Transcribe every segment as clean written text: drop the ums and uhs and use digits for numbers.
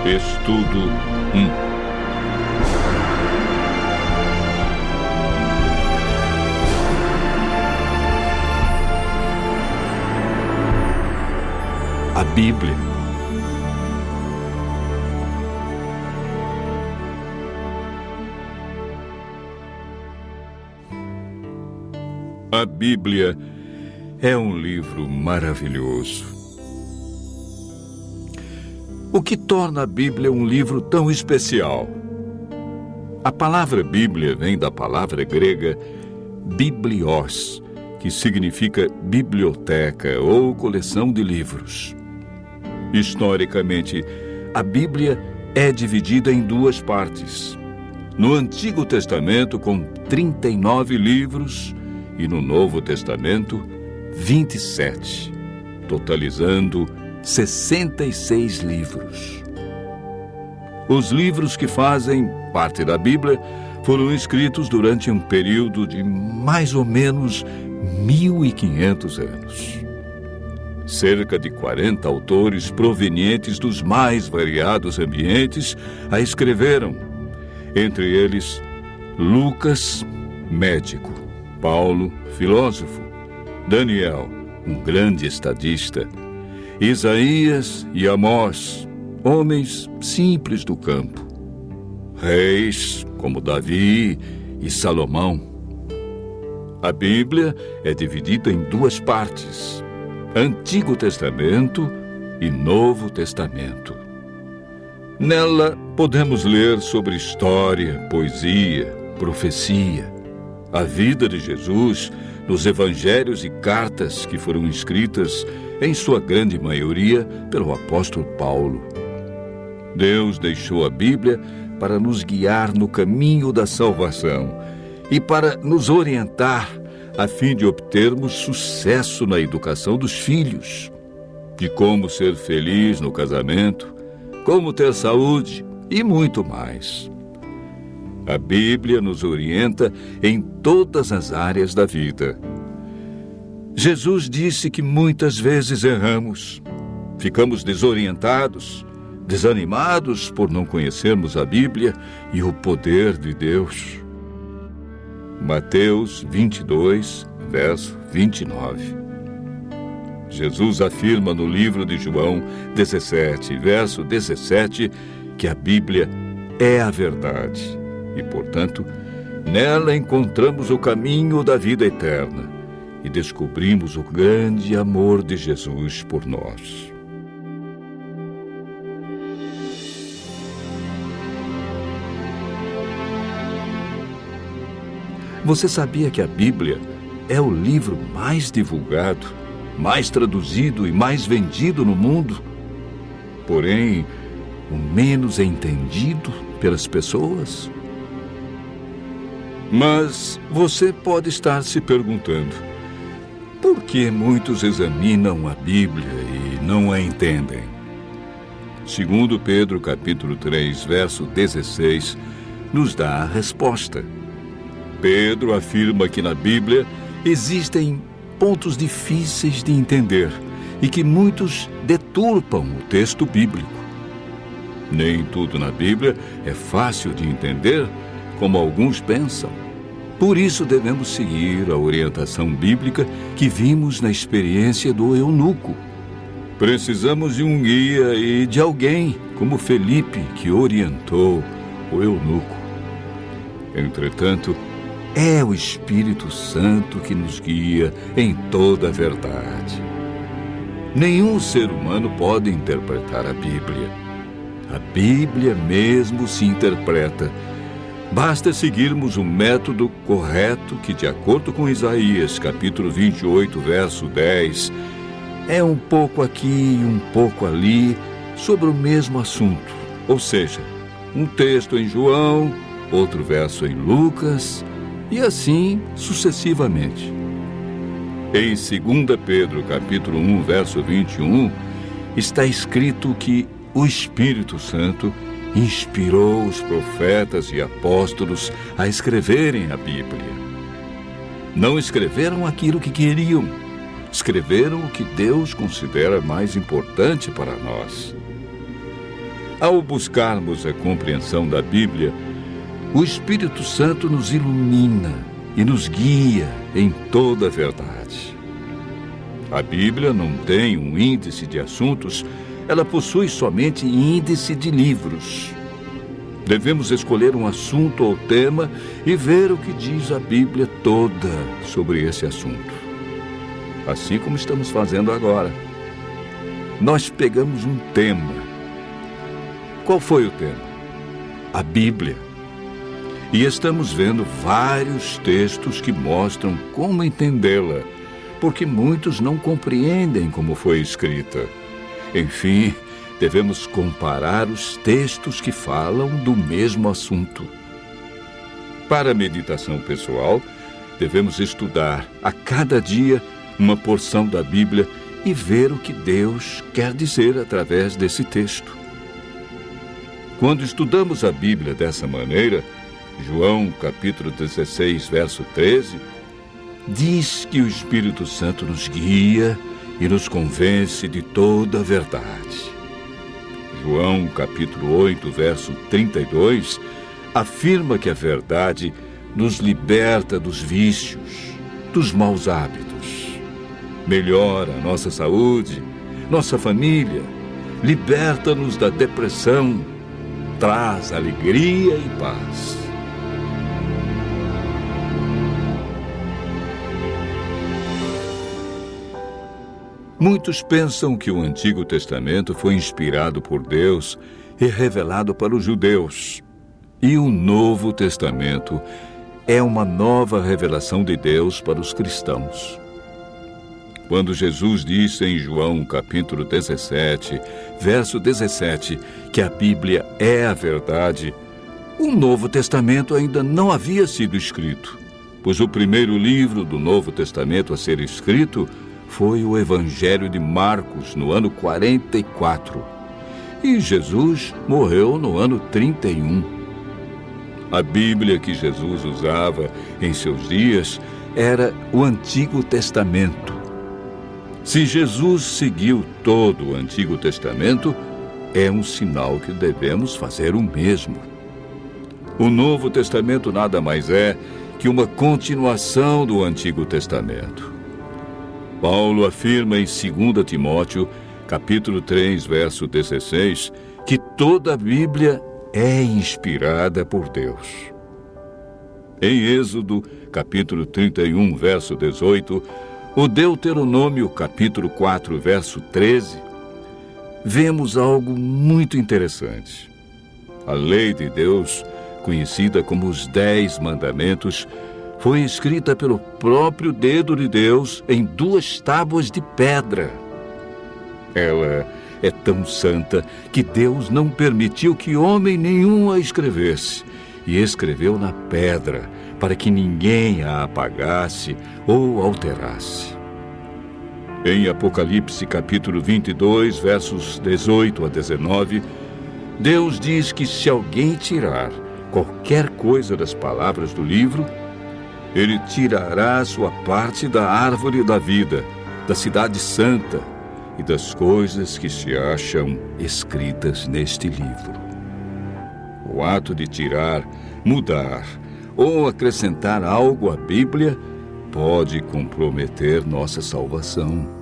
Estudo 1. A Bíblia. A Bíblia é um livro maravilhoso. O que torna a Bíblia um livro tão especial? A palavra Bíblia vem da palavra grega biblios, que significa biblioteca ou coleção de livros. Historicamente, a Bíblia é dividida em duas partes. No Antigo Testamento, com 39 livros, e no Novo Testamento, 27, totalizando 66 livros. Os livros que fazem parte da Bíblia foram escritos durante um período de mais ou menos 1.500 anos. Cerca de 40 autores provenientes dos mais variados ambientes a escreveram. Entre eles, Lucas, médico; Paulo, filósofo; Daniel, um grande estadista; Isaías e Amós, homens simples do campo; reis como Davi e Salomão. A Bíblia é dividida em duas partes: Antigo Testamento e Novo Testamento. Nela podemos ler sobre história, poesia, profecia, a vida de Jesus nos evangelhos e cartas que foram escritas, em sua grande maioria, pelo apóstolo Paulo. Deus deixou a Bíblia para nos guiar no caminho da salvação e para nos orientar a fim de obtermos sucesso na educação dos filhos, de como ser feliz no casamento, como ter saúde e muito mais. A Bíblia nos orienta em todas as áreas da vida. Jesus disse que muitas vezes erramos, ficamos desorientados, desanimados por não conhecermos a Bíblia e o poder de Deus. Mateus 22, verso 29. Jesus afirma no livro de João 17, verso 17, que a Bíblia é a verdade. E, portanto, nela encontramos o caminho da vida eterna e descobrimos o grande amor de Jesus por nós. Você sabia que a Bíblia é o livro mais divulgado, mais traduzido e mais vendido no mundo? Porém, o menos entendido pelas pessoas? Mas você pode estar se perguntando: por que muitos examinam a Bíblia e não a entendem? Segundo Pedro, capítulo 3, verso 16, nos dá a resposta. Pedro afirma que na Bíblia existem pontos difíceis de entender e que muitos deturpam o texto bíblico. Nem tudo na Bíblia é fácil de entender, como alguns pensam. Por isso devemos seguir a orientação bíblica que vimos na experiência do eunuco. Precisamos de um guia e de alguém como Felipe, que orientou o eunuco. Entretanto, é o Espírito Santo que nos guia em toda a verdade. Nenhum ser humano pode interpretar a Bíblia. A Bíblia mesmo se interpreta. Basta seguirmos o método correto que, de acordo com Isaías, capítulo 28, verso 10, é um pouco aqui e um pouco ali sobre o mesmo assunto. Ou seja, um texto em João, outro verso em Lucas, e assim sucessivamente. Em 2 Pedro, capítulo 1, verso 21, está escrito que o Espírito Santo inspirou os profetas e apóstolos a escreverem a Bíblia. Não escreveram aquilo que queriam, escreveram o que Deus considera mais importante para nós. Ao buscarmos a compreensão da Bíblia, o Espírito Santo nos ilumina e nos guia em toda a verdade. A Bíblia não tem um índice de assuntos, ela possui somente índice de livros. Devemos escolher um assunto ou tema e ver o que diz a Bíblia toda sobre esse assunto. Assim como estamos fazendo agora. Nós pegamos um tema. Qual foi o tema? A Bíblia. E estamos vendo vários textos que mostram como entendê-la, porque muitos não compreendem como foi escrita. Enfim, devemos comparar os textos que falam do mesmo assunto. Para a meditação pessoal, devemos estudar a cada dia uma porção da Bíblia e ver o que Deus quer dizer através desse texto. Quando estudamos a Bíblia dessa maneira, João capítulo 16, verso 13, diz que o Espírito Santo nos guia e nos convence de toda a verdade. João capítulo 8, verso 32, afirma que a verdade nos liberta dos vícios, dos maus hábitos, melhora a nossa saúde, nossa família, liberta-nos da depressão, traz alegria e paz. Muitos pensam que o Antigo Testamento foi inspirado por Deus e revelado para os judeus. E o Novo Testamento é uma nova revelação de Deus para os cristãos. Quando Jesus disse em João capítulo 17, verso 17, que a Bíblia é a verdade, o Novo Testamento ainda não havia sido escrito, pois o primeiro livro do Novo Testamento a ser escrito foi o Evangelho de Marcos, no ano 44. E Jesus morreu no ano 31. A Bíblia que Jesus usava em seus dias era o Antigo Testamento. Se Jesus seguiu todo o Antigo Testamento, é um sinal que devemos fazer o mesmo. O Novo Testamento nada mais é que uma continuação do Antigo Testamento. Paulo afirma em 2 Timóteo, capítulo 3, verso 16, que toda a Bíblia é inspirada por Deus. Em Êxodo, capítulo 31, verso 18, o Deuteronômio, capítulo 4, verso 13, vemos algo muito interessante. A lei de Deus, conhecida como os 10 Mandamentos, foi escrita pelo próprio dedo de Deus em 2 tábuas de pedra. Ela é tão santa que Deus não permitiu que homem nenhum a escrevesse, e escreveu na pedra, para que ninguém a apagasse ou alterasse. Em Apocalipse capítulo 22, versos 18 a 19, Deus diz que se alguém tirar qualquer coisa das palavras do livro, Ele tirará sua parte da árvore da vida, da cidade santa e das coisas que se acham escritas neste livro. O ato de tirar, mudar ou acrescentar algo à Bíblia pode comprometer nossa salvação.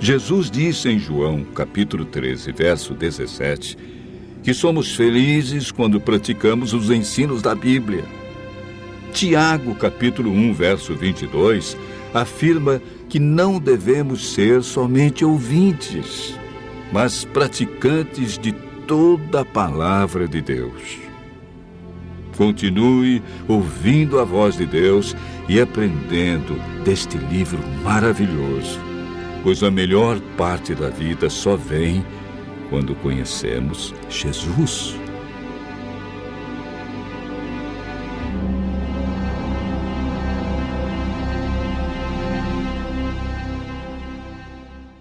Jesus disse em João, capítulo 13, verso 17, que somos felizes quando praticamos os ensinos da Bíblia. Tiago, capítulo 1, verso 22, afirma que não devemos ser somente ouvintes, mas praticantes de toda a palavra de Deus. Continue ouvindo a voz de Deus e aprendendo deste livro maravilhoso, pois a melhor parte da vida só vem quando conhecemos Jesus.